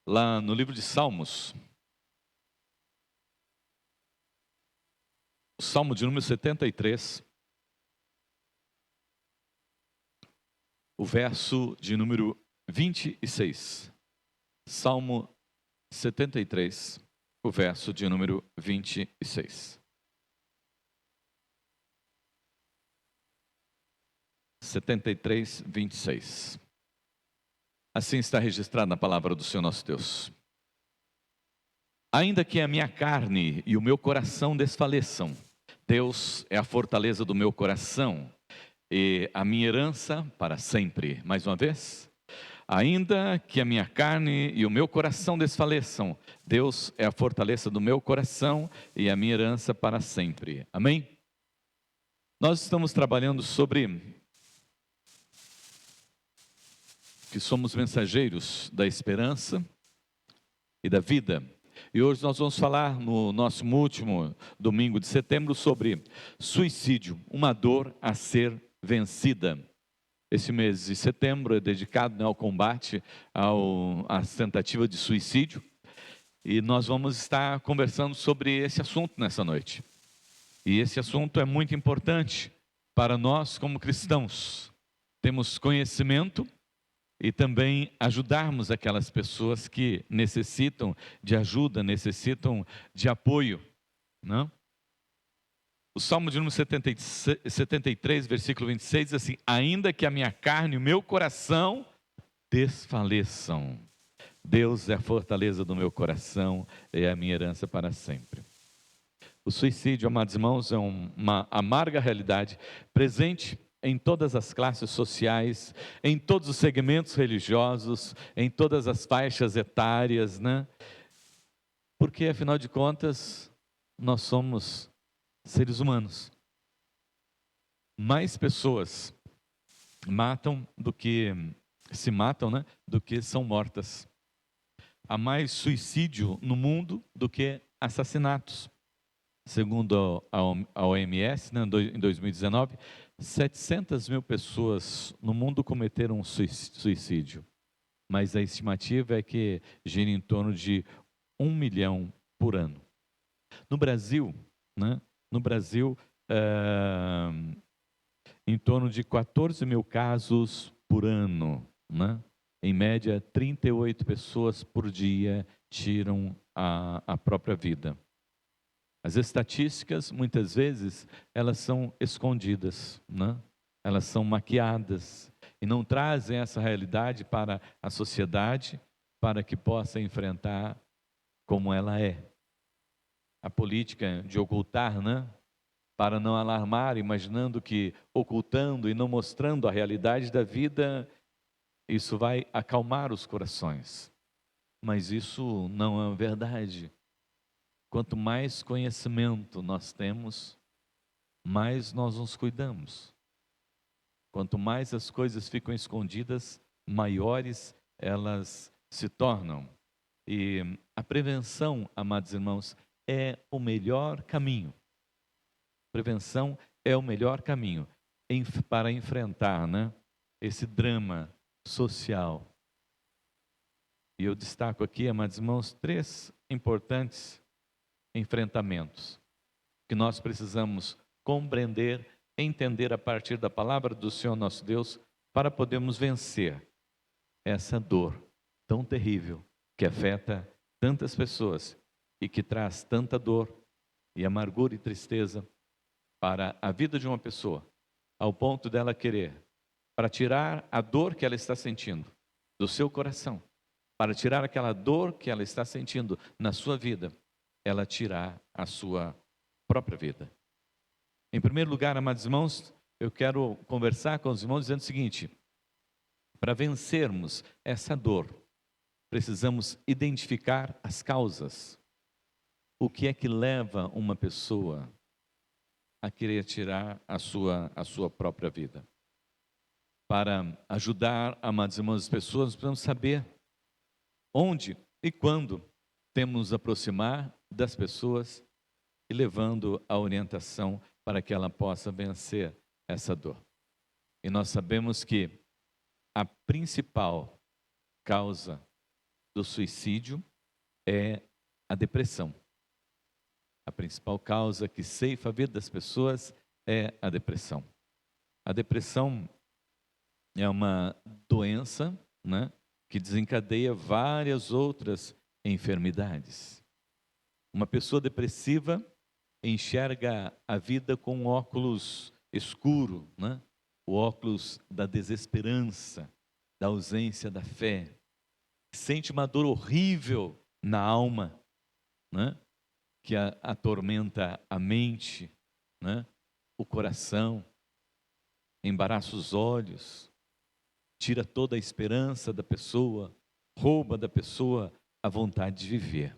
lá no livro de Salmos, o Salmo de número 73, o verso de número 26. Salmo 73, o verso de número 26. 73, 26. Assim está registrado na palavra do Senhor nosso Deus. Ainda que a minha carne e o meu coração desfaleçam, Deus é a fortaleza do meu coração e a minha herança para sempre. Mais uma vez. Ainda que a minha carne e o meu coração desfaleçam, Deus é a fortaleza do meu coração e a minha herança para sempre. Amém? Nós estamos trabalhando sobre que somos mensageiros da esperança e da vida. E hoje nós vamos falar no nosso último domingo de setembro sobre suicídio, uma dor a ser vencida. Esse mês de setembro é dedicado ao combate às tentativas de suicídio. E nós vamos estar conversando sobre esse assunto nessa noite. E esse assunto é muito importante para nós como cristãos. Temos conhecimento e também ajudarmos aquelas pessoas que necessitam de ajuda, necessitam de apoio, não? O Salmo de número 73, versículo 26, diz assim: ainda que a minha carne e o meu coração desfaleçam, Deus é a fortaleza do meu coração e é a minha herança para sempre. O suicídio, amados irmãos, é uma amarga realidade presente em todas as classes sociais, em todos os segmentos religiosos, em todas as faixas etárias, né? Porque, afinal de contas, nós somos seres humanos. Mais pessoas se matam, né, do que são mortas. Há mais suicídio no mundo do que assassinatos. Segundo a OMS, né, em 2019, 700 mil pessoas no mundo cometeram suicídio. Mas a estimativa é que gira em torno de 1 milhão por ano. No Brasil, né, em torno de 14 mil casos por ano, né? Em média, 38 pessoas por dia tiram a própria vida. As estatísticas, muitas vezes, elas são escondidas, né? Elas são maquiadas e não trazem essa realidade para a sociedade, para que possa enfrentar como ela é. A política de ocultar, né? Para não alarmar, imaginando que ocultando e não mostrando a realidade da vida, isso vai acalmar os corações. Mas isso não é verdade. Quanto mais conhecimento nós temos, mais nós nos cuidamos. Quanto mais as coisas ficam escondidas, maiores elas se tornam. E a prevenção, amados irmãos, é o melhor caminho. Prevenção é o melhor caminho para enfrentar, né, esse drama social. E eu destaco aqui, amados irmãos, 3 importantes enfrentamentos que nós precisamos compreender, entender a partir da palavra do Senhor nosso Deus, para podermos vencer essa dor tão terrível que afeta tantas pessoas e que traz tanta dor e amargura e tristeza para a vida de uma pessoa, ao ponto dela querer, para tirar a dor que ela está sentindo do seu coração, para tirar aquela dor que ela está sentindo na sua vida, ela tirar a sua própria vida. Em primeiro lugar, amados irmãos, eu quero conversar com os irmãos dizendo o seguinte: para vencermos essa dor, precisamos identificar as causas. O que é que leva uma pessoa a querer tirar a sua própria vida? Para ajudar, amados irmãos, as pessoas, nós precisamos saber onde e quando temos nos aproximar das pessoas e levando a orientação para que ela possa vencer essa dor. E nós sabemos que a principal causa do suicídio é a depressão. A principal causa que ceifa a vida das pessoas é a depressão. A depressão é uma doença, né, que desencadeia várias outras enfermidades. Uma pessoa depressiva enxerga a vida com um óculos escuro, né? O óculos da desesperança, da ausência da fé. Sente uma dor horrível na alma, né? Que atormenta a mente, né? O coração, embaraça os olhos, tira toda a esperança da pessoa, rouba da pessoa a vontade de viver.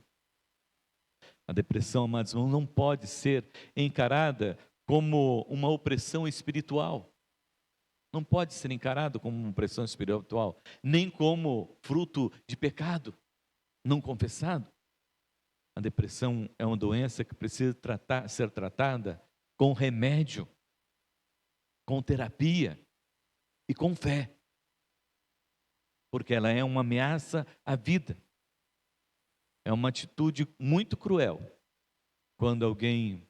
A depressão, amados irmãos, não pode ser encarada como uma opressão espiritual. Não pode ser encarado como uma opressão espiritual, nem como fruto de pecado não confessado. A depressão é uma doença que precisa ser tratada com remédio, com terapia e com fé, porque ela é uma ameaça à vida. É uma atitude muito cruel quando alguém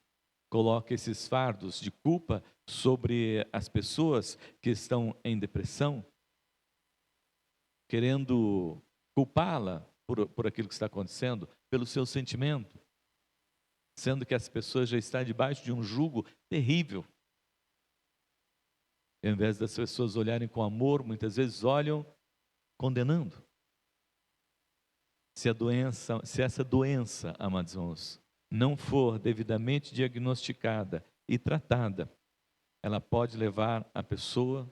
coloca esses fardos de culpa sobre as pessoas que estão em depressão, querendo culpá-la por aquilo que está acontecendo, pelo seu sentimento, sendo que as pessoas já estão debaixo de um jugo terrível. Ao invés das pessoas olharem com amor, muitas vezes olham condenando. Se essa doença, amados irmãos, não for devidamente diagnosticada e tratada, ela pode levar a pessoa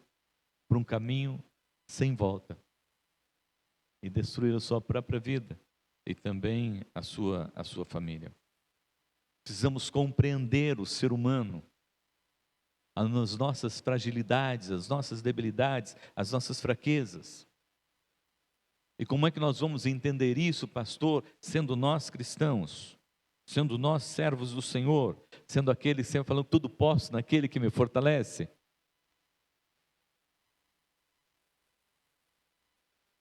para um caminho sem volta e destruir a sua própria vida e também a sua família. Precisamos compreender o ser humano, as nossas fragilidades, as nossas debilidades, as nossas fraquezas. E como é que nós vamos entender isso, pastor, sendo nós cristãos, sendo nós servos do Senhor, sendo aquele que sempre falando tudo posso naquele que me fortalece?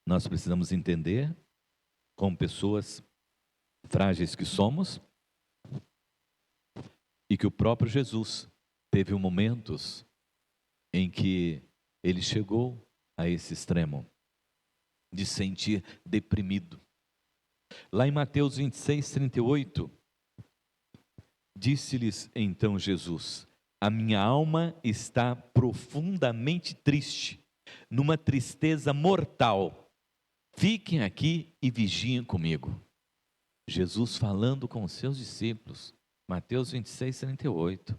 Nós precisamos entender, como pessoas frágeis que somos, e que o próprio Jesus teve momentos em que ele chegou a esse extremo de sentir deprimido. Lá em Mateus 26, 38, disse-lhes então Jesus: a minha alma está profundamente triste, numa tristeza mortal. Fiquem aqui e vigiem comigo. Jesus falando com os seus discípulos, Mateus 26, 38.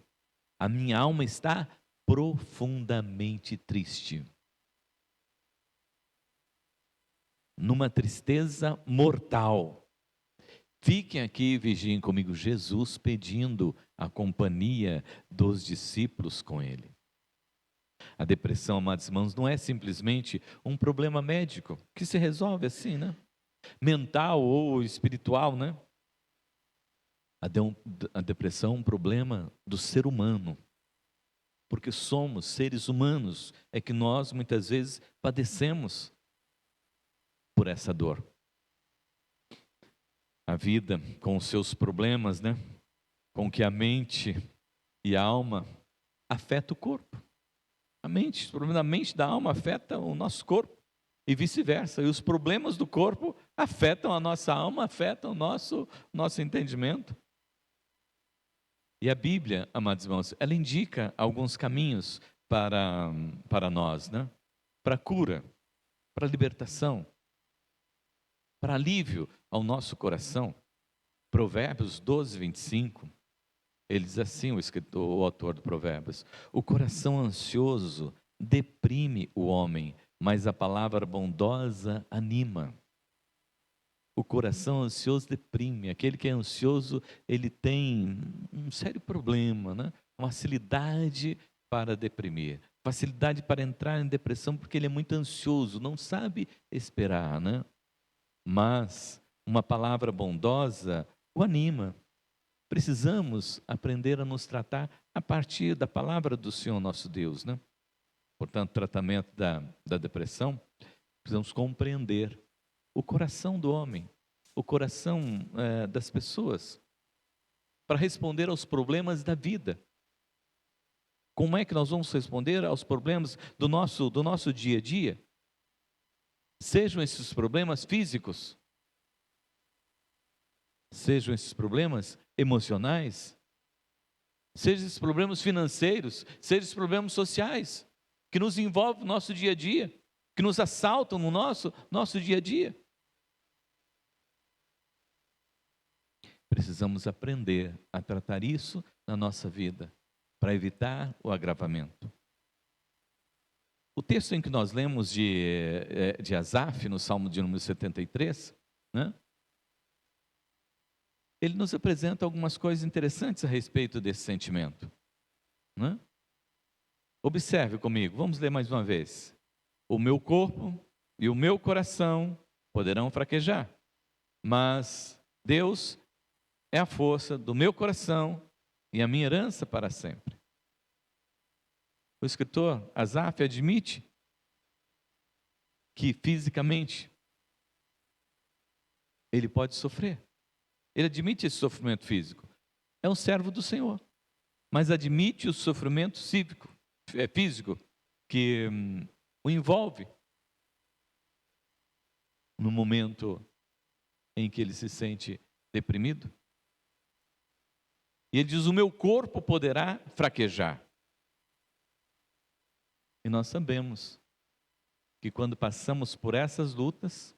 A minha alma está profundamente triste, numa tristeza mortal. Fiquem aqui e vigiem comigo. Jesus pedindo a companhia dos discípulos com ele. A depressão, amados irmãos, não é simplesmente um problema médico que se resolve assim, né? Mental ou espiritual, né? A depressão é um problema do ser humano, porque somos seres humanos, é que nós muitas vezes padecemos por essa dor. A vida com os seus problemas, né? Com que a mente e a alma afeta o corpo. Os problemas da mente e da alma afetam o nosso corpo e vice-versa. E os problemas do corpo afetam a nossa alma, afetam o nosso entendimento. E a Bíblia, amados irmãos, ela indica alguns caminhos para nós, né? Para cura, para libertação, para alívio ao nosso coração. Provérbios 12, 25, ele diz assim, o autor do Provérbios: o coração ansioso deprime o homem, mas a palavra bondosa anima. O coração ansioso deprime. Aquele que é ansioso, ele tem um sério problema, né? Uma facilidade para deprimir, facilidade para entrar em depressão, porque ele é muito ansioso, não sabe esperar, né? Mas uma palavra bondosa o anima. Precisamos aprender a nos tratar a partir da palavra do Senhor nosso Deus, né? Portanto, tratamento da depressão, precisamos compreender o coração do homem, o coração das pessoas, para responder aos problemas da vida. Como é que nós vamos responder aos problemas do nosso dia a dia? Sejam esses problemas físicos, sejam esses problemas emocionais, sejam esses problemas financeiros, sejam esses problemas sociais, que nos envolvem no nosso dia a dia, que nos assaltam no nosso dia a dia. Precisamos aprender a tratar isso na nossa vida, para evitar o agravamento. O texto em que nós lemos de Asaf, no Salmo de número 73, né? Ele nos apresenta algumas coisas interessantes a respeito desse sentimento, né? Observe comigo, vamos ler mais uma vez. O meu corpo e o meu coração poderão fraquejar, mas Deus é a força do meu coração e a minha herança para sempre. O escritor Asaf admite que fisicamente ele pode sofrer. Ele admite esse sofrimento físico. É um servo do Senhor, mas admite o sofrimento físico que o envolve no momento em que ele se sente deprimido. E ele diz: o meu corpo poderá fraquejar. E nós sabemos que quando passamos por essas lutas,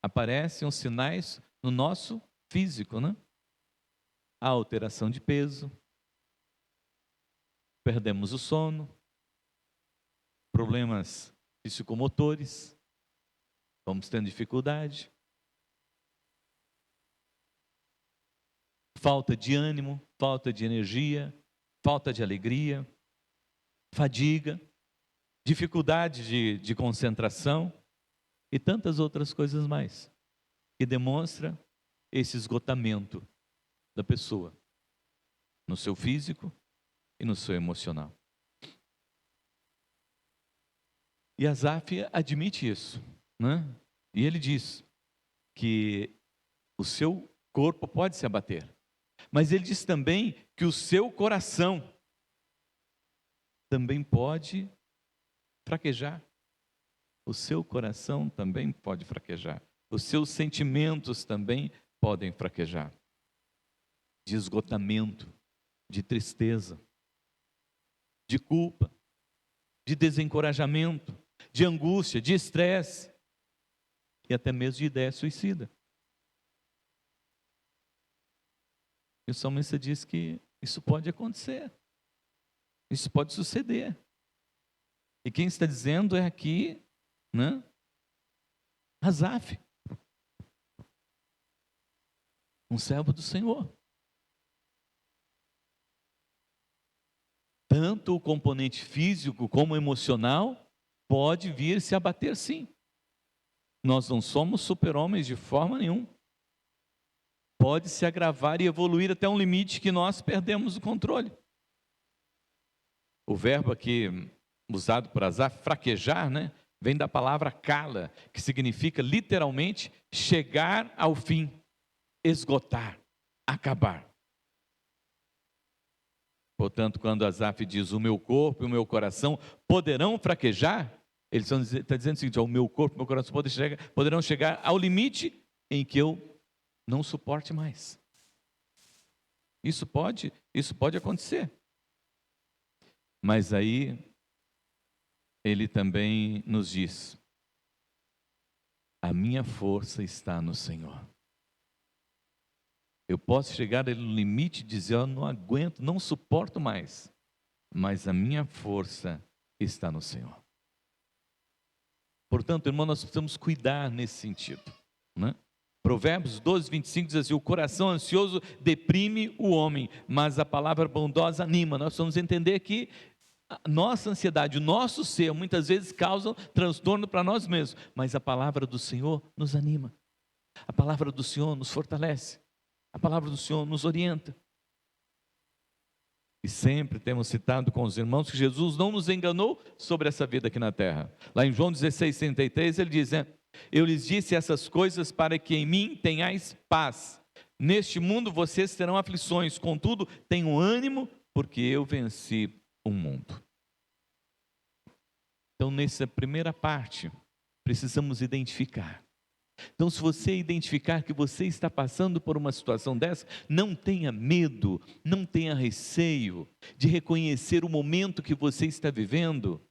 aparecem os sinais no nosso físico, né? A alteração de peso, perdemos o sono, problemas psicomotores, vamos tendo dificuldade, falta de ânimo, falta de energia, falta de alegria, fadiga, dificuldade de concentração e tantas outras coisas mais, que demonstra esse esgotamento da pessoa, no seu físico e no seu emocional. E Asaf admite isso, né? E ele diz que o seu corpo pode se abater, mas ele diz também que o seu coração também pode fraquejar. O seu coração também pode fraquejar. Os seus sentimentos também podem fraquejar. De esgotamento, de tristeza, de culpa, de desencorajamento, de angústia, de estresse e até mesmo de ideia suicida. E o salmista diz que isso pode acontecer, isso pode suceder. E quem está dizendo é aqui, né? Asaf, um servo do Senhor. Tanto o componente físico como emocional pode vir se abater, sim. Nós não somos super-homens de forma nenhuma. Pode se agravar e evoluir até um limite que nós perdemos o controle. O verbo aqui usado por Asaf, fraquejar, né, vem da palavra kala, que significa literalmente chegar ao fim, esgotar, acabar. Portanto, quando Asaf diz o meu corpo e o meu coração poderão fraquejar, ele está dizendo o seguinte: o meu corpo e o meu coração poderão chegar ao limite em que eu não suporte mais. Isso pode acontecer. Mas aí ele também nos diz: a minha força está no Senhor. Eu posso chegar no limite e dizer: eu não aguento, não suporto mais. Mas a minha força está no Senhor. Portanto, irmão, nós precisamos cuidar nesse sentido, né? Provérbios 12, 25 diz assim: o coração ansioso deprime o homem, mas a palavra bondosa anima. Nós precisamos entender que a nossa ansiedade, o nosso ser, muitas vezes causam transtorno para nós mesmos, mas a palavra do Senhor nos anima, a palavra do Senhor nos fortalece, a palavra do Senhor nos orienta. E sempre temos citado com os irmãos que Jesus não nos enganou sobre essa vida aqui na terra. Lá em João 16, 33, ele diz, Eu lhes disse essas coisas para que em mim tenhais paz. Neste mundo vocês terão aflições, contudo, tenham ânimo, porque eu venci o mundo. Então, nessa primeira parte, precisamos identificar. Então, se você identificar que você está passando por uma situação dessa, não tenha medo, não tenha receio de reconhecer o momento que você está vivendo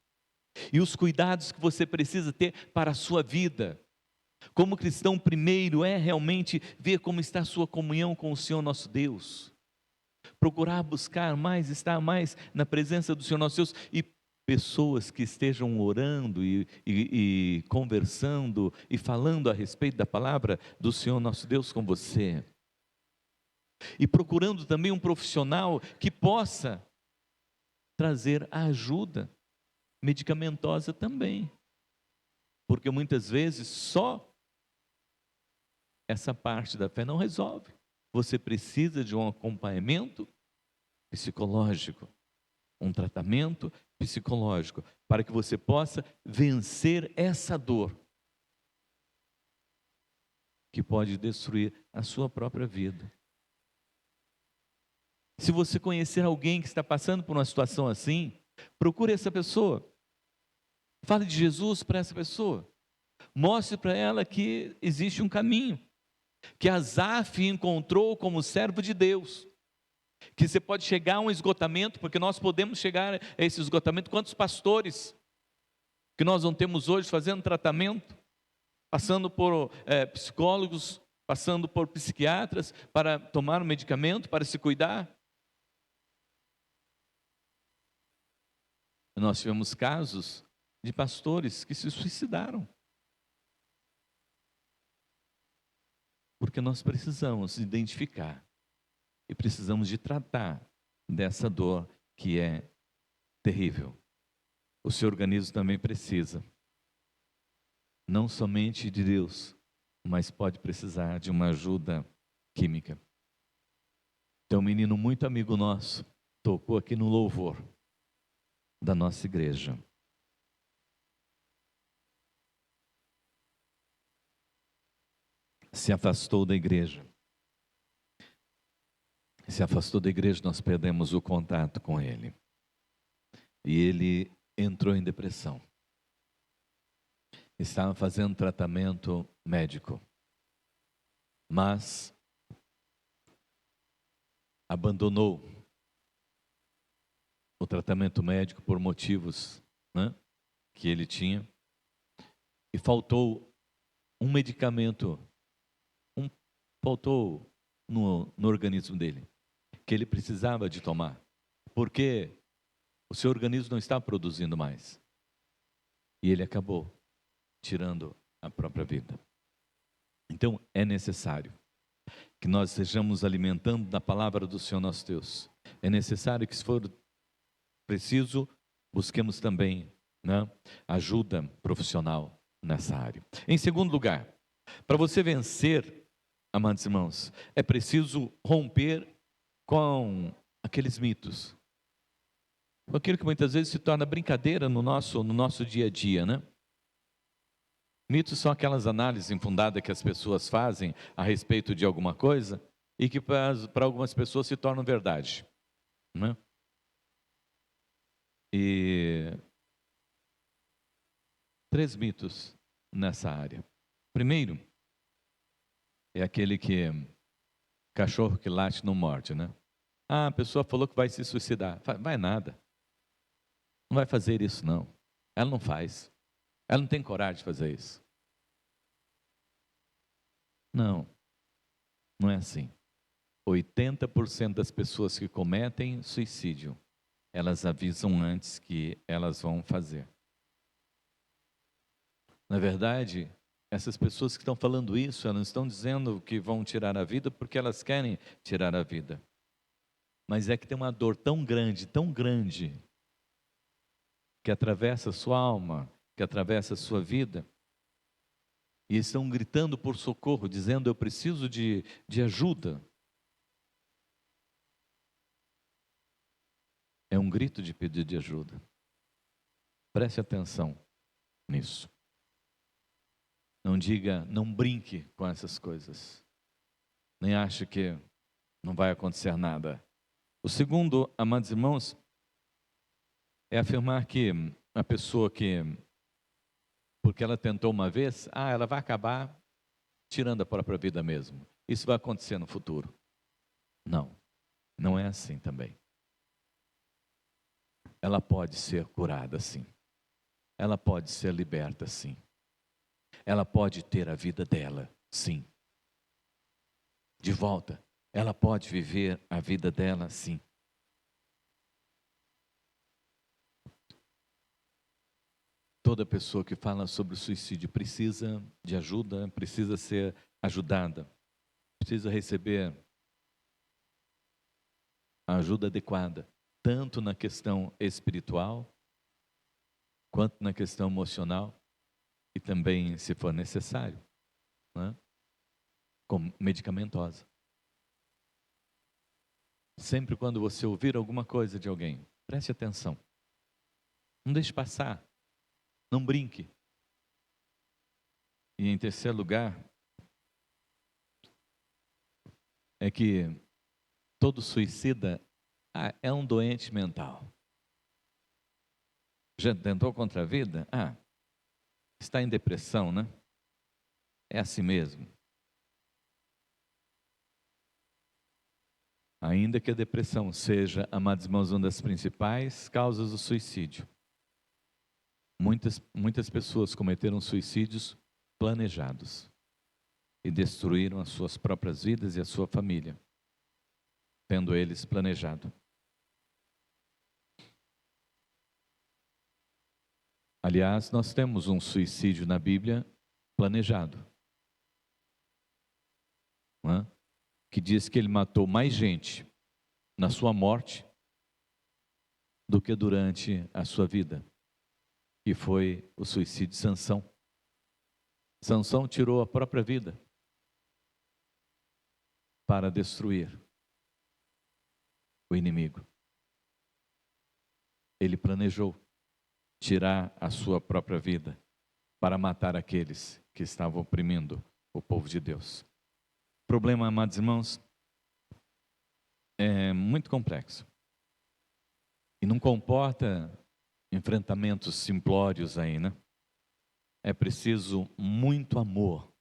e os cuidados que você precisa ter para a sua vida. Como cristão, primeiro é realmente ver como está a sua comunhão com o Senhor nosso Deus. Procurar buscar mais, estar mais na presença do Senhor nosso Deus e pessoas que estejam orando e conversando e falando a respeito da palavra do Senhor nosso Deus com você. E procurando também um profissional que possa trazer a ajuda medicamentosa também. Porque muitas vezes só essa parte da fé não resolve. Você precisa de um acompanhamento psicológico, um tratamento psicológico, para que você possa vencer essa dor que pode destruir a sua própria vida. Se você conhecer alguém que está passando por uma situação assim, procure essa pessoa. Fale de Jesus para essa pessoa. Mostre para ela que existe um caminho, que Asaf encontrou como servo de Deus, que você pode chegar a um esgotamento, porque nós podemos chegar a esse esgotamento. Quantos pastores que nós não temos hoje fazendo tratamento, passando por psicólogos, passando por psiquiatras para tomar um medicamento, para se cuidar? Nós tivemos casos de pastores que se suicidaram, porque nós precisamos identificar e precisamos de tratar dessa dor que é terrível. O seu organismo também precisa, não somente de Deus, mas pode precisar de uma ajuda química. Então, um menino muito amigo nosso tocou aqui no louvor da nossa igreja. Se afastou da igreja. Se afastou da igreja, nós perdemos o contato com ele. E ele entrou em depressão. Estava fazendo tratamento médico, mas abandonou o tratamento médico por motivos, né, que ele tinha, e faltou um medicamento, faltou no organismo dele, que ele precisava de tomar, porque o seu organismo não estava produzindo mais, e ele acabou tirando a própria vida. Então é necessário que nós estejamos alimentando da palavra do Senhor nosso Deus. É necessário que, se for preciso, busquemos também, né, ajuda profissional nessa área. Em segundo lugar, para você vencer, amados irmãos, é preciso romper com aqueles mitos, com aquilo que muitas vezes se torna brincadeira no nosso dia a dia, né? Mitos são aquelas análises infundadas que as pessoas fazem a respeito de alguma coisa e que para algumas pessoas se tornam verdade, né? E 3 mitos nessa área. Primeiro, é aquele que cachorro que late não morde, né? Ah, a pessoa falou que vai se suicidar. Vai nada. Não vai fazer isso, não. Ela não faz. Ela não tem coragem de fazer isso. Não, não é assim. 80% das pessoas que cometem suicídio, elas avisam antes que elas vão fazer. Na verdade, essas pessoas que estão falando isso, elas estão dizendo que vão tirar a vida porque elas querem tirar a vida. Mas é que tem uma dor tão grande, que atravessa a sua alma, que atravessa a sua vida, e estão gritando por socorro, dizendo: eu preciso de ajuda. É um grito de pedido de ajuda. Preste atenção nisso. Não diga, não brinque com essas coisas. Nem ache que não vai acontecer nada. O segundo, amados irmãos, é afirmar que a pessoa que, porque ela tentou uma vez, ela vai acabar tirando a própria vida mesmo. Isso vai acontecer no futuro. Não, não é assim também. Ela pode ser curada, sim. Ela pode ser liberta, sim. Ela pode ter a vida dela, sim. De volta. Ela pode viver a vida dela, sim. Toda pessoa que fala sobre o suicídio precisa de ajuda, precisa ser ajudada, precisa receber a ajuda adequada, tanto na questão espiritual, quanto na questão emocional, e também, se for necessário, né, como medicamentosa. Sempre quando você ouvir alguma coisa de alguém, preste atenção. Não deixe passar. Não brinque. E em terceiro lugar, é que todo suicida é um doente mental. Já tentou contra a vida? Está em depressão, né? É assim mesmo. Ainda que a depressão seja, amados irmãos, uma das principais causas do suicídio. Muitas pessoas cometeram suicídios planejados e destruíram as suas próprias vidas e a sua família, tendo eles planejado. Aliás, nós temos um suicídio na Bíblia planejado, né? Que diz que ele matou mais gente na sua morte do que durante a sua vida, que foi o suicídio de Sansão. Sansão tirou a própria vida para destruir o inimigo. Ele planejou tirar a sua própria vida para matar aqueles que estavam oprimindo o povo de Deus. O problema, amados irmãos, é muito complexo e não comporta enfrentamentos simplórios aí, né? É preciso muito amor,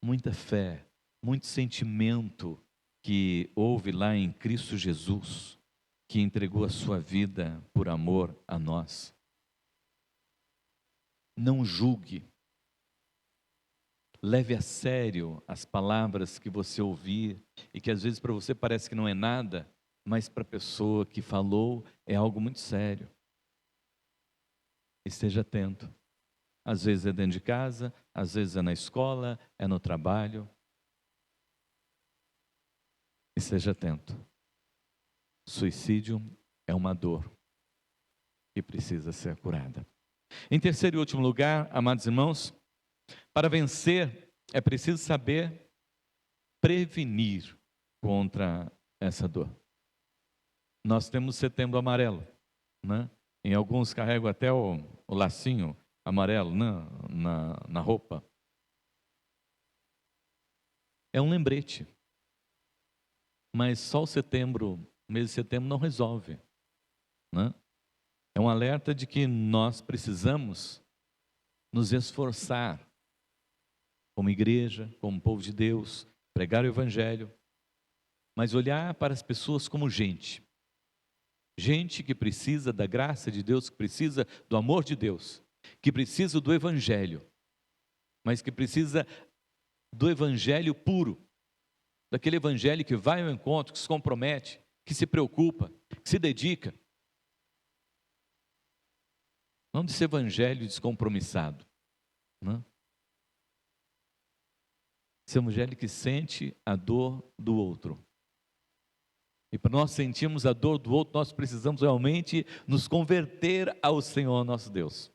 muita fé, muito sentimento que houve lá em Cristo Jesus, que entregou a sua vida por amor a nós. Não julgue. Leve a sério as palavras que você ouvir e que às vezes para você parece que não é nada, mas para a pessoa que falou é algo muito sério. Esteja atento. Às vezes é dentro de casa, às vezes é na escola, é no trabalho. Esteja atento. Suicídio é uma dor que precisa ser curada. Em terceiro e último lugar, amados irmãos, para vencer é preciso saber prevenir contra essa dor. Nós temos Setembro Amarelo, né? Em alguns carregam até o lacinho amarelo, né? na roupa. É um lembrete. Mas só o mês de setembro não resolve, né? É um alerta de que nós precisamos nos esforçar como igreja, como povo de Deus, pregar o Evangelho, mas olhar para as pessoas como gente. Gente que precisa da graça de Deus, que precisa do amor de Deus, que precisa do Evangelho, mas que precisa do Evangelho puro, daquele Evangelho que vai ao encontro, que se compromete, que se preocupa, que se dedica. Não desse Evangelho descompromissado, né? Esse Evangelho que sente a dor do outro. E para nós sentirmos a dor do outro, nós precisamos realmente nos converter ao Senhor nosso Deus.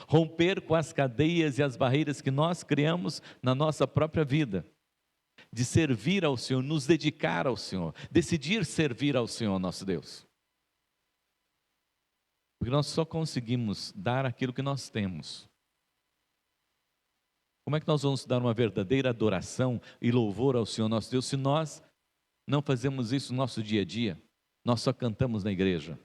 Romper com as cadeias e as barreiras que nós criamos na nossa própria vida. De servir ao Senhor, nos dedicar ao Senhor. Decidir servir ao Senhor nosso Deus. Porque nós só conseguimos dar aquilo que nós temos Como é que nós vamos dar uma verdadeira adoração e louvor ao Senhor nosso Deus se nós não fazemos isso no nosso dia a dia? Nós só cantamos na igreja.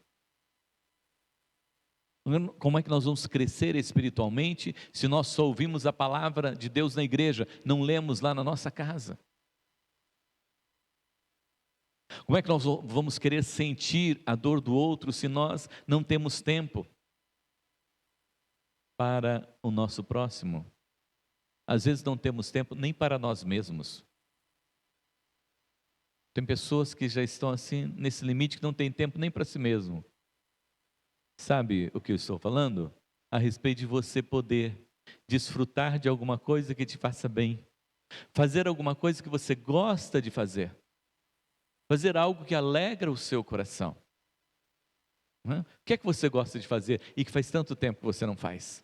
Como é que nós vamos crescer espiritualmente se nós só ouvimos a palavra de Deus na igreja, não lemos lá na nossa casa? Como é que nós vamos querer sentir a dor do outro se nós não temos tempo para o nosso próximo? Às vezes não temos tempo nem para nós mesmos. Tem pessoas que já estão assim, nesse limite, que não tem tempo nem para si mesmo. Sabe o que eu estou falando? A respeito de você poder desfrutar de alguma coisa que te faça bem, fazer alguma coisa que você gosta de fazer, fazer algo que alegra o seu coração. O que é que você gosta de fazer e que faz tanto tempo que você não faz?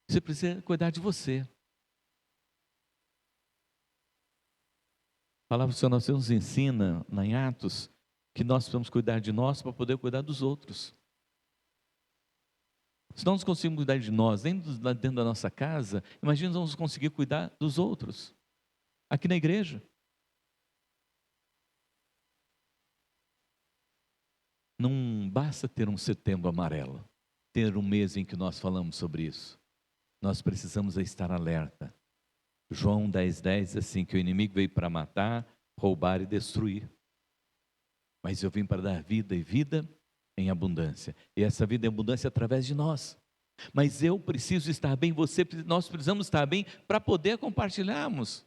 Você precisa cuidar de você. A palavra do Senhor nos ensina, lá em Atos, que nós precisamos cuidar de nós para poder cuidar dos outros. Se nós não conseguimos cuidar de nós, nem dentro da nossa casa, imagina nós vamos conseguir cuidar dos outros, aqui na igreja. Não basta ter um setembro amarelo, ter um mês em que nós falamos sobre isso. Nós precisamos estar alerta. João 10,10 diz assim, que o inimigo veio para matar, roubar e destruir. Mas eu vim para dar vida e vida em abundância. E essa vida em abundância é através de nós. Mas eu preciso estar bem, nós precisamos estar bem para poder compartilharmos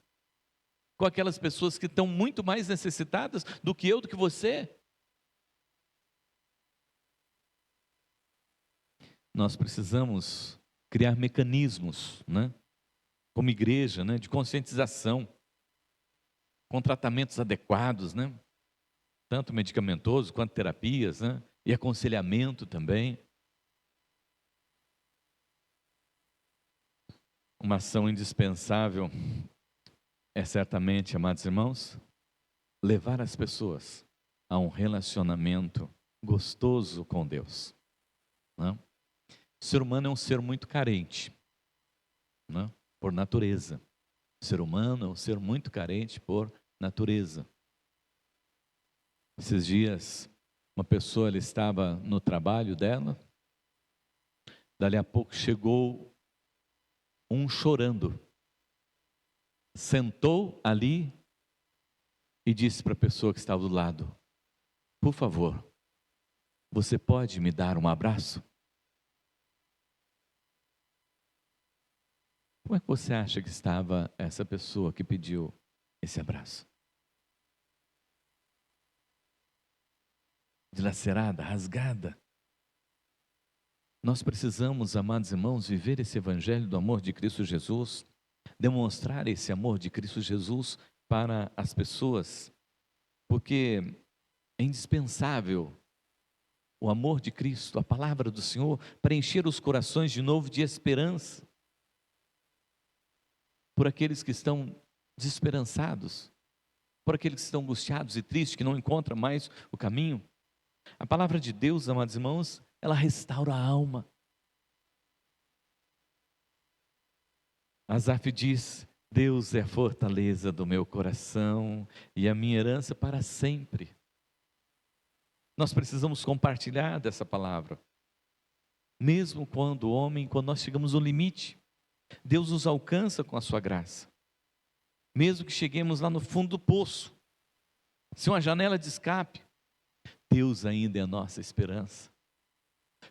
com aquelas pessoas que estão muito mais necessitadas do que eu, do que você. Nós precisamos criar mecanismos, como igreja, de conscientização, com tratamentos adequados, tanto medicamentoso quanto terapias, e aconselhamento também. Uma ação indispensável é certamente, amados irmãos, levar as pessoas a um relacionamento gostoso com Deus. O ser humano é um ser muito carente, por natureza. O ser humano é um ser muito carente por natureza. Esses dias, uma pessoa, ela estava no trabalho dela, dali a pouco chegou um chorando, sentou ali e disse para a pessoa que estava do lado: por favor, você pode me dar um abraço? Como é que você acha que estava essa pessoa que pediu esse abraço? Dilacerada, rasgada. Nós precisamos, amados irmãos, viver esse evangelho do amor de Cristo Jesus, demonstrar esse amor de Cristo Jesus para as pessoas, porque é indispensável o amor de Cristo, a palavra do Senhor, para encher os corações de novo de esperança, por aqueles que estão desesperançados, por aqueles que estão angustiados e tristes, que não encontram mais o caminho. A palavra de Deus, amados irmãos, ela restaura a alma. Asaf diz: Deus é a fortaleza do meu coração e a minha herança para sempre. Nós precisamos compartilhar dessa palavra. Mesmo quando nós chegamos ao limite, Deus nos alcança com a sua graça. Mesmo que cheguemos lá no fundo do poço, se uma janela de escape, Deus ainda é a nossa esperança.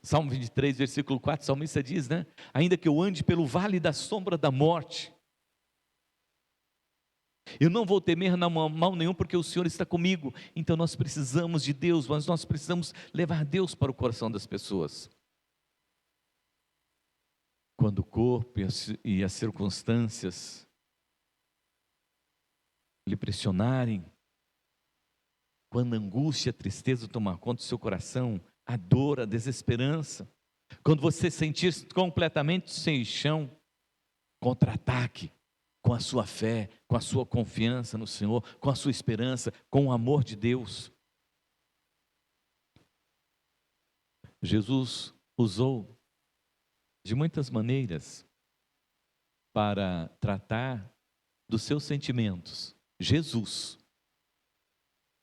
Salmo 23, versículo 4, o salmista diz, ainda que eu ande pelo vale da sombra da morte, eu não vou temer mal nenhum, porque o Senhor está comigo. Então nós precisamos de Deus, mas nós precisamos levar Deus para o coração das pessoas. Quando o corpo e as circunstâncias lhe pressionarem, quando a angústia, a tristeza tomar conta do seu coração, a dor, a desesperança, quando você sentir-se completamente sem chão, contra-ataque com a sua fé, com a sua confiança no Senhor, com a sua esperança, com o amor de Deus. Jesus, usou de muitas maneiras para tratar dos seus sentimentos. Jesus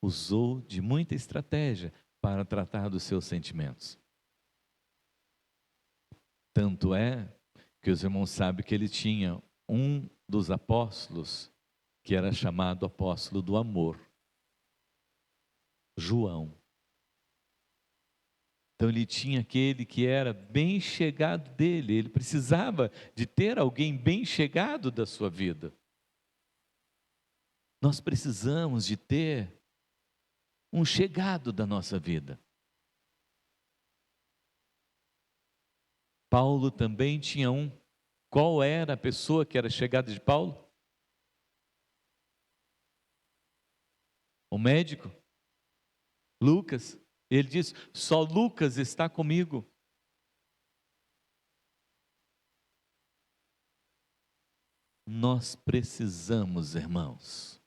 usou de muita estratégia para tratar dos seus sentimentos. Tanto é que os irmãos sabem que ele tinha um dos apóstolos que era chamado apóstolo do amor, João. Então ele tinha aquele que era bem chegado dele, ele precisava de ter alguém bem chegado da sua vida. Nós precisamos de ter um chegado da nossa vida. Paulo também tinha um. Qual era a pessoa que era chegada de Paulo? O médico, Lucas. Ele diz: só Lucas está comigo. Nós precisamos, irmãos,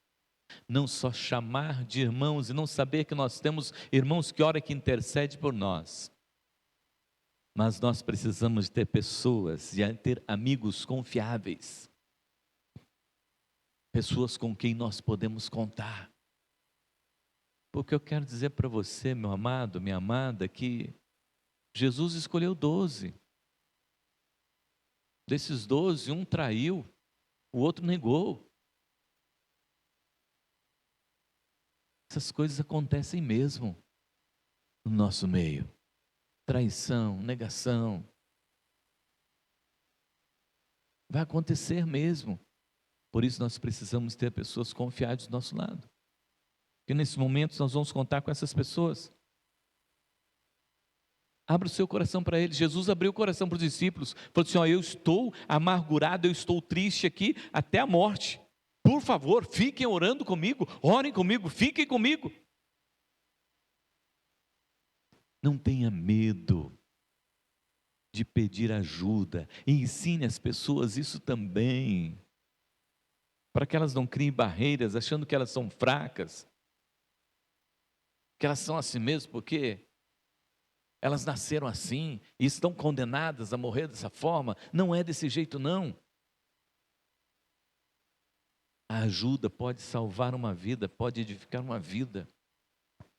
não só chamar de irmãos e não saber que nós temos irmãos que oram e que intercedem por nós, mas nós precisamos ter pessoas e ter amigos confiáveis, pessoas com quem nós podemos contar. Porque eu quero dizer para você, meu amado, minha amada, que Jesus escolheu 12. Desses 12, um traiu, o outro negou. Essas coisas acontecem mesmo no nosso meio. Traição, negação. Vai acontecer mesmo. Por isso nós precisamos ter pessoas confiadas do nosso lado. Porque nesses momentos nós vamos contar com essas pessoas. Abra o seu coração para eles. Jesus abriu o coração para os discípulos. Falou assim: ó, eu estou amargurado, eu estou triste aqui até a morte. Por favor, fiquem orando comigo, orem comigo, fiquem comigo. Não tenha medo de pedir ajuda. E ensine as pessoas isso também. Para que elas não criem barreiras, achando que elas são fracas. Que elas são assim mesmo, porque elas nasceram assim e estão condenadas a morrer dessa forma. Não é desse jeito, não. A ajuda pode salvar uma vida, pode edificar uma vida.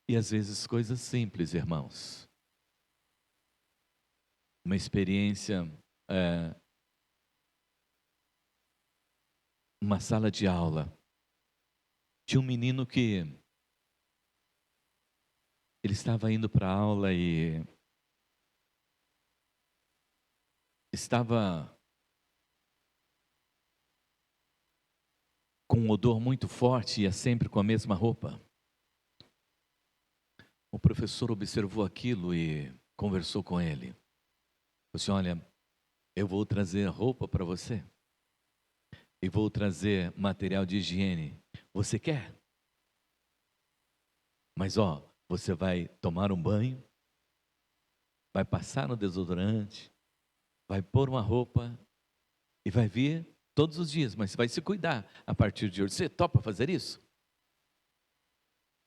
E às vezes coisas simples, irmãos. Uma experiência, uma sala de aula. Tinha um menino que ele estava indo para a aula e estava com um odor muito forte e ia sempre com a mesma roupa. O professor observou aquilo e conversou com ele. Disse: olha, eu vou trazer roupa para você e vou trazer material de higiene. Você quer? Mas ó, você vai tomar um banho, vai passar no desodorante, vai pôr uma roupa e vai vir todos os dias, mas vai se cuidar a partir de hoje. Você topa fazer isso?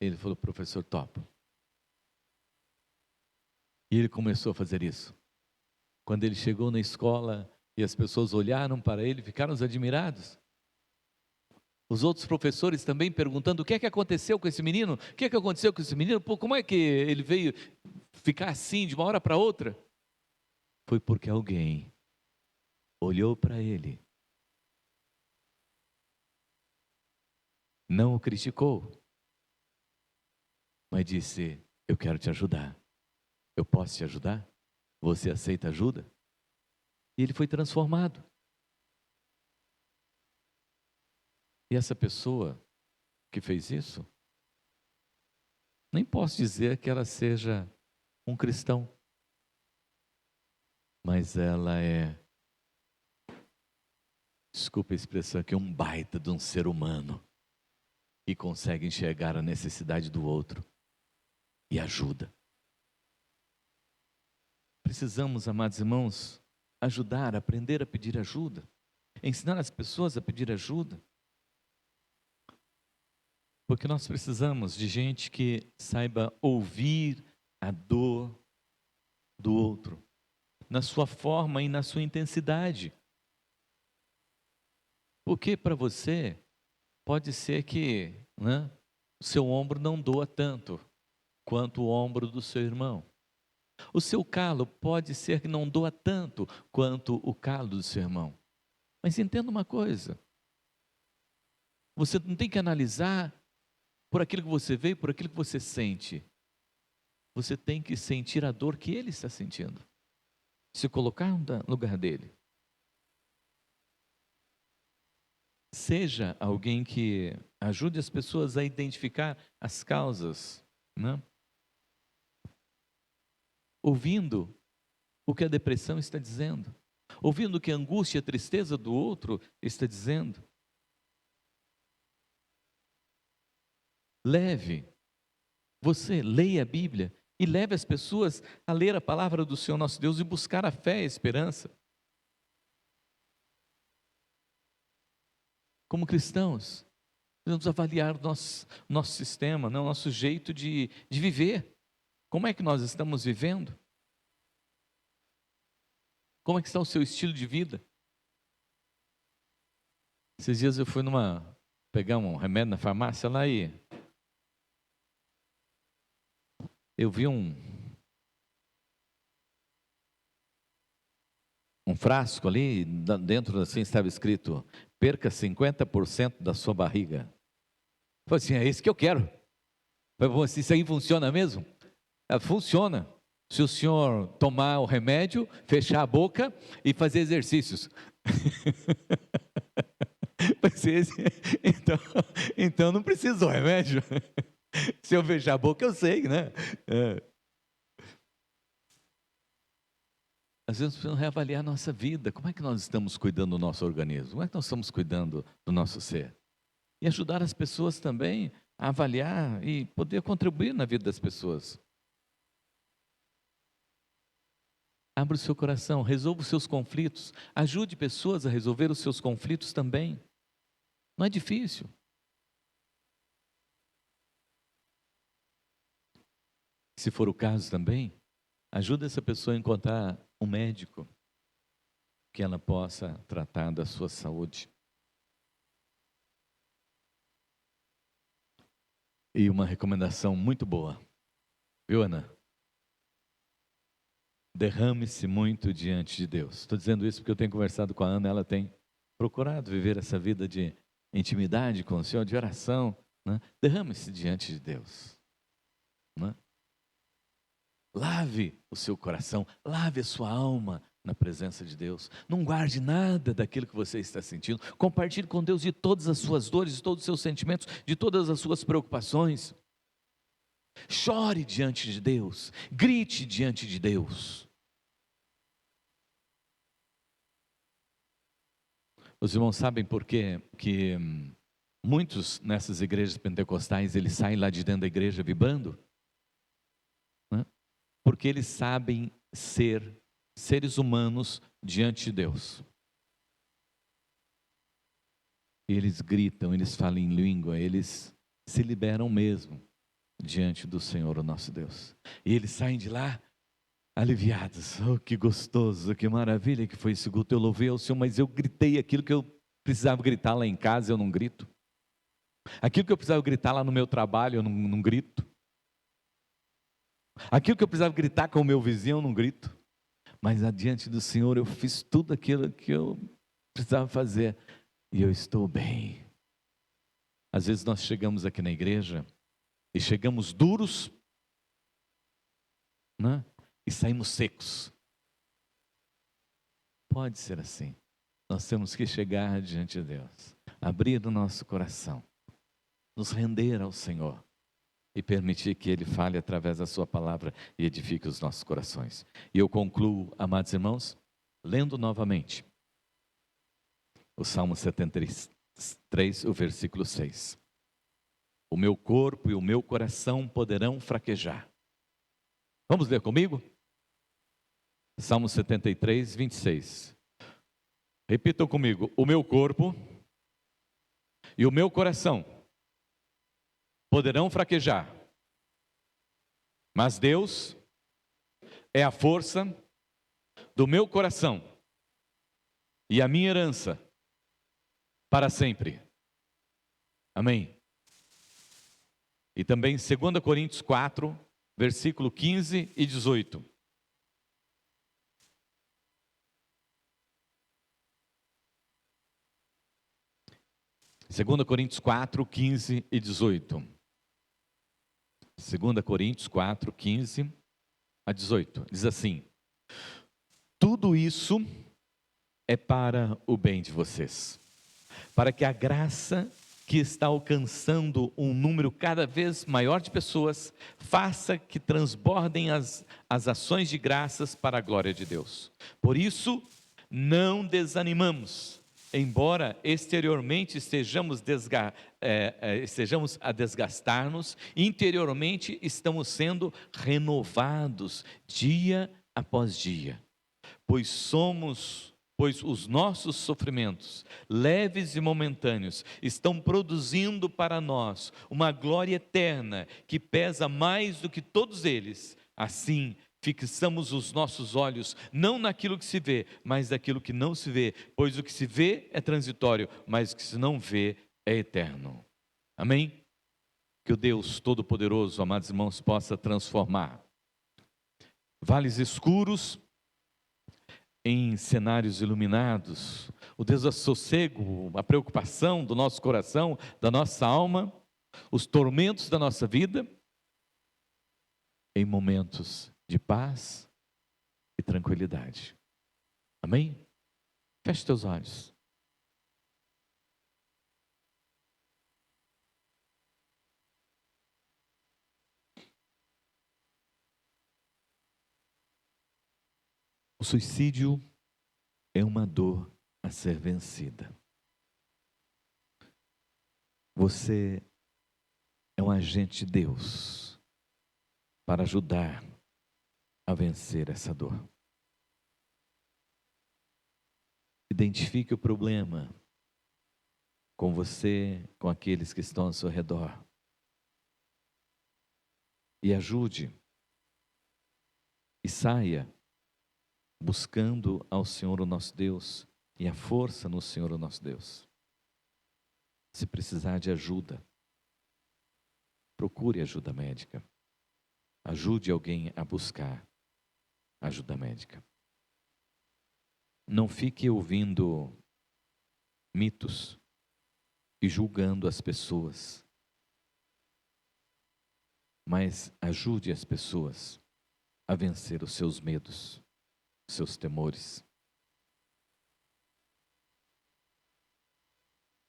Ele falou: professor, topo. E ele começou a fazer isso. Quando ele chegou na escola e as pessoas olharam para ele, ficaram admirados. Os outros professores também perguntando: o que é que aconteceu com esse menino? O que é que aconteceu com esse menino? Pô, como é que ele veio ficar assim de uma hora para outra? Foi porque alguém olhou para ele, não o criticou, mas disse: eu quero te ajudar. Eu posso te ajudar? Você aceita ajuda? E ele foi transformado. E essa pessoa que fez isso, nem posso dizer que ela seja um cristão, mas ela é, desculpa a expressão aqui, um baita de um ser humano que consegue enxergar a necessidade do outro e ajuda. Precisamos, amados irmãos, ajudar, aprender a pedir ajuda, ensinar as pessoas a pedir ajuda, porque nós precisamos de gente que saiba ouvir a dor do outro. na sua forma e na sua intensidade. Porque para você, pode ser que, né, o seu ombro não doa tanto quanto o ombro do seu irmão. O seu calo pode ser que não doa tanto quanto o calo do seu irmão. Mas entenda uma coisa, você não tem que analisar por aquilo que você vê, por aquilo que você sente. Você tem que sentir a dor que ele está sentindo. Se colocar no lugar dele. Seja alguém que ajude as pessoas a identificar as causas, né? Ouvindo o que a depressão está dizendo, ouvindo o que a angústia e a tristeza do outro está dizendo. Você leia a Bíblia e leve as pessoas a ler a palavra do Senhor nosso Deus e buscar a fé e a esperança. Como cristãos, devemos avaliar o nosso sistema, né, o nosso jeito de viver. Como é que nós estamos vivendo? Como é que está o seu estilo de vida? Esses dias eu fui pegar um remédio na farmácia lá e eu vi um frasco ali, dentro assim estava escrito, perca 50% da sua barriga. Eu falei assim, é isso que eu quero. Eu falei, isso aí funciona mesmo? Funciona. Se o senhor tomar o remédio, fechar a boca e fazer exercícios. então não precisa do remédio. Se eu fechar a boca, eu sei, né? Às vezes precisamos reavaliar a nossa vida. Como é que nós estamos cuidando do nosso organismo? Como é que nós estamos cuidando do nosso ser? E ajudar as pessoas também a avaliar e poder contribuir na vida das pessoas. Abra o seu coração, resolva os seus conflitos, ajude pessoas a resolver os seus conflitos também. Não é difícil. Se for o caso também, ajude essa pessoa a encontrar um médico que ela possa tratar da sua saúde. E uma recomendação muito boa, viu, Ana? Derrame-se muito diante de Deus. Estou dizendo isso porque eu tenho conversado com a Ana, ela tem procurado viver essa vida de intimidade com o Senhor, de oração, né? Derrame-se diante de Deus, né? Lave o seu coração, lave a sua alma na presença de Deus. Não guarde nada daquilo que você está sentindo. Compartilhe com Deus de todas as suas dores, de todos os seus sentimentos, de todas as suas preocupações. Chore diante de Deus, grite diante de Deus. Os irmãos sabem por quê? Que muitos nessas igrejas pentecostais, eles saem lá de dentro da igreja vibrando? Né? Porque eles sabem ser seres humanos diante de Deus. Eles gritam, eles falam em língua, eles se liberam mesmo diante do Senhor, o nosso Deus. E eles saem de lá aliviados. Oh, que gostoso, que maravilha que foi esse culto. Eu louvei ao Senhor, mas eu gritei aquilo que eu precisava gritar lá em casa, eu não grito. Aquilo que eu precisava gritar lá no meu trabalho, eu não grito. Aquilo que eu precisava gritar com o meu vizinho, eu não grito. Mas adiante do Senhor, eu fiz tudo aquilo que eu precisava fazer. E eu estou bem. Às vezes nós chegamos aqui na igreja e chegamos duros, né? E saímos secos. Pode ser assim. Nós temos que chegar diante de Deus, abrir o nosso coração, nos render ao Senhor e permitir que Ele fale através da sua palavra e edifique os nossos corações. E eu concluo, amados irmãos, lendo novamente o Salmo 73, o versículo 6. O meu corpo e o meu coração poderão fraquejar. Vamos ler comigo? Salmo 73, 26. Repitam comigo: o meu corpo e o meu coração poderão fraquejar, mas Deus é a força do meu coração e a minha herança para sempre. Amém. E também 2 Coríntios 4, versículo 15 e 18. Segunda Coríntios 4, 15 e 18. 2 Coríntios 4, 15 a 18. Diz assim: tudo isso é para o bem de vocês, para que a graça que está alcançando um número cada vez maior de pessoas, faça que transbordem as ações de graças para a glória de Deus. Por isso, não desanimamos, embora exteriormente estejamos a desgastar-nos, interiormente estamos sendo renovados dia após dia, pois os nossos sofrimentos, leves e momentâneos, estão produzindo para nós uma glória eterna que pesa mais do que todos eles. Assim, fixamos os nossos olhos não naquilo que se vê, mas naquilo que não se vê, pois o que se vê é transitório, mas o que se não vê é eterno. Amém? Que o Deus Todo-Poderoso, amados irmãos, possa transformar vales escuros em cenários iluminados, o desassossego, a preocupação do nosso coração, da nossa alma, os tormentos da nossa vida, em momentos de paz e tranquilidade. Amém? Feche teus olhos. O suicídio é uma dor a ser vencida. Você é um agente de Deus para ajudar a vencer essa dor. Identifique o problema com você, com aqueles que estão ao seu redor, e ajude, e saia buscando ao Senhor o nosso Deus e a força no Senhor o nosso Deus. Se precisar de ajuda, procure ajuda médica. Ajude alguém a buscar ajuda médica. Não fique ouvindo mitos e julgando as pessoas, mas ajude as pessoas a vencer os seus medos, seus temores.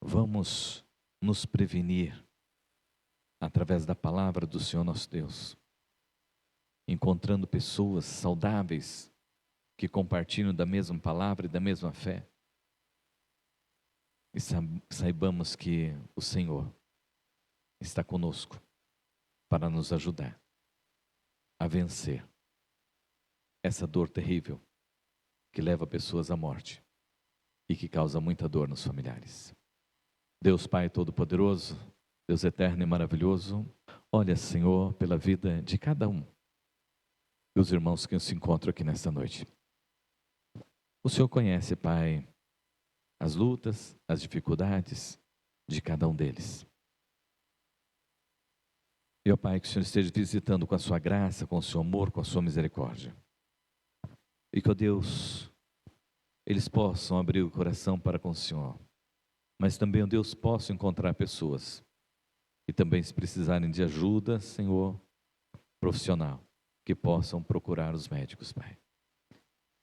Vamos nos prevenir através da palavra do Senhor nosso Deus, encontrando pessoas saudáveis que compartilham da mesma palavra e da mesma fé, e saibamos que o Senhor está conosco para nos ajudar a vencer essa dor terrível que leva pessoas à morte e que causa muita dor nos familiares. Deus Pai Todo-Poderoso, Deus eterno e maravilhoso, olha, Senhor, pela vida de cada um dos irmãos que se encontram aqui nesta noite. O Senhor conhece, Pai, as lutas, as dificuldades de cada um deles. E, ó Pai, que o Senhor esteja visitando com a sua graça, com o seu amor, com a sua misericórdia. E que, ó Deus, eles possam abrir o coração para com o Senhor. Mas também, ó Deus, possam encontrar pessoas e também, se precisarem de ajuda, Senhor, profissional, que possam procurar os médicos, Pai.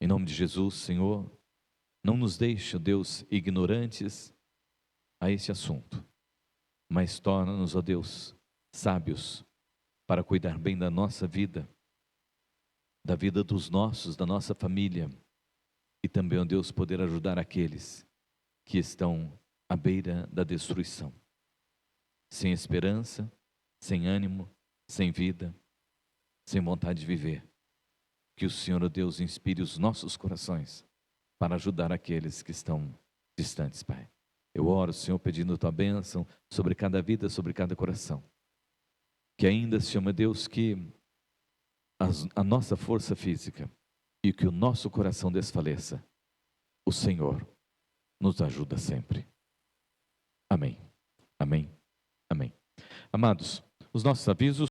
Em nome de Jesus, Senhor, não nos deixe, ó Deus, ignorantes a esse assunto, mas torna-nos, ó Deus, sábios para cuidar bem da nossa vida, da vida dos nossos, da nossa família, e também, ó Deus, poder ajudar aqueles que estão à beira da destruição, sem esperança, sem ânimo, sem vida, sem vontade de viver. Que o Senhor, ó Deus, inspire os nossos corações para ajudar aqueles que estão distantes, Pai. Eu oro, Senhor, pedindo a Tua bênção sobre cada vida, sobre cada coração. Que ainda, Senhor, meu Deus, que a nossa força física e que o nosso coração desfaleça, o Senhor nos ajuda sempre. Amém. Amém. Amém. Amados, os nossos avisos.